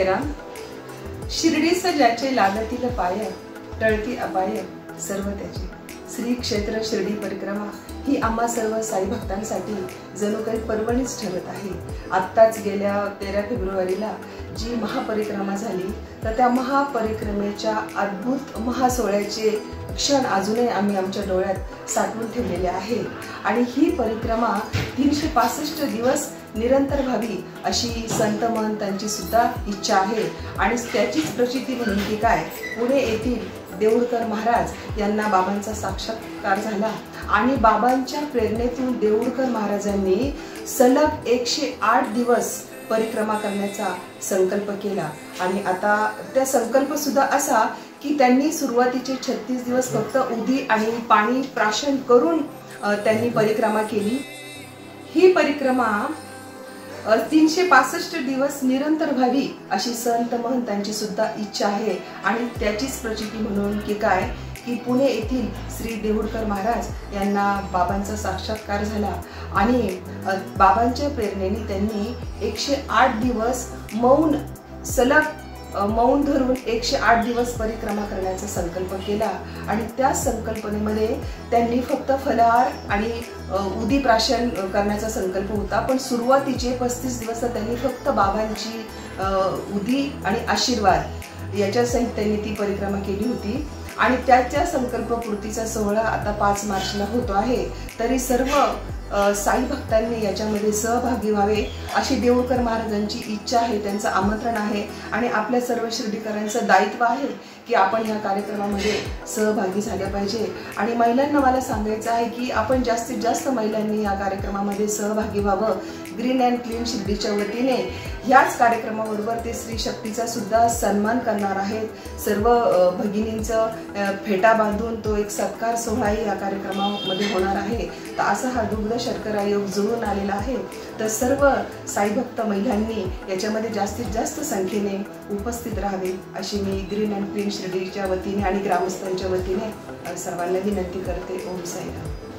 साईराम। शिर्डीस ज्याचे लागतील पाय, टळती अपाय सर्व त्याचे। श्री क्षेत्र शिर्डी परिक्रमा ही आम्हा सर्व साई भक्तांसाठी जणू काही पर्वणीच ठरत आहे। आत्ताच गेल्या 13 फेब्रुवारीला जी महापरिक्रमा झाली, तर त्या महापरिक्रमेच्या अद्भुत महासोहळ्याचे क्षण अजूनही आम्ही आमच्या डोळ्यात साठवून ठेवलेले आहेत। आणि ही परिक्रमा 365 दिवस निरंतर व्हावी अशी संत महंतांची सुद्धा इच्छा आहे। आणि त्याचीच प्रचिती म्हणून की काय, पुणे येथील देऊळकर महाराज यांना बाबांचा साक्षात्कार झाला आणि बाबांच्या प्रेरणेतून देऊळकर महाराजांनी सलग 108 दिवस परिक्रमा करण्याचा संकल्प केला। आणि आता त्या संकल्प सुद्धा असा की त्यांनी सुरुवातीचे 36 दिवस फक्त उदी आणि पाणी प्राशन करून त्यांनी परिक्रमा केली। ही परिक्रमा 365 दिवस निरंतर व्हावी अशी संत महंतांची सुद्धा इच्छा आहे। आणि त्याचीच प्रचिती म्हणून की काय, की पुणे येथील श्री देऊळकर महाराज यांना बाबांचा साक्षात्कार झाला आणि बाबांच्या प्रेरणेने त्यांनी 108 दिवस सलग मौन धरून 108 दिवस परिक्रमा करण्याचा संकल्प केला। आणि त्या संकल्पनेमध्ये त्यांनी फक्त फलाहार आणि उदी प्राशन करण्याचा संकल्प होता, पण सुरुवातीचे 35 दिवस त्यांनी फक्त बाबांची उदी आणि आशीर्वाद याच्या सहित त्यांनी ती परिक्रमा केली होती। आणि त्याच्या संकल्पपूर्तीचा सोहळा आता 5 मार्चला होतो आहे। तरी सर्व साई भक्तांनी याच्यामध्ये सहभागी व्हावे अशी देऊळकर महाराजांची इच्छा आहे, त्यांचं आमंत्रण आहे। आणि आपल्या सर्व शिर्डीकरांचं दायित्व आहे की आपण या कार्यक्रमामध्ये सहभागी झाले पाहिजे। आणि महिलांना मला सांगायचं आहे की आपण जास्तीत जास्त महिलांनी या कार्यक्रमामध्ये सहभागी व्हावं। ग्रीन अँड क्लीन शिर्डीच्या वतीने याच कार्यक्रमाबरोबर ते स्त्री शक्तीचा सुद्धा सन्मान करणार आहेत। सर्व भगिनींचं फेटा बांधून तो एक सत्कार सोहळाही या कार्यक्रमामध्ये होणार आहे। तर असा हा दुग्ध शर्करा योग जुळून आलेला आहे। तर सर्व साईभक्त महिलांनी याच्यामध्ये जास्तीत जास्त संख्येने उपस्थित राहावे अशी मी ग्रीन अँड क्लीन शिर्डीच्या वतीने आणि ग्रामस्थांच्या वतीने सर्वांना विनंती करते। ओम साईराम।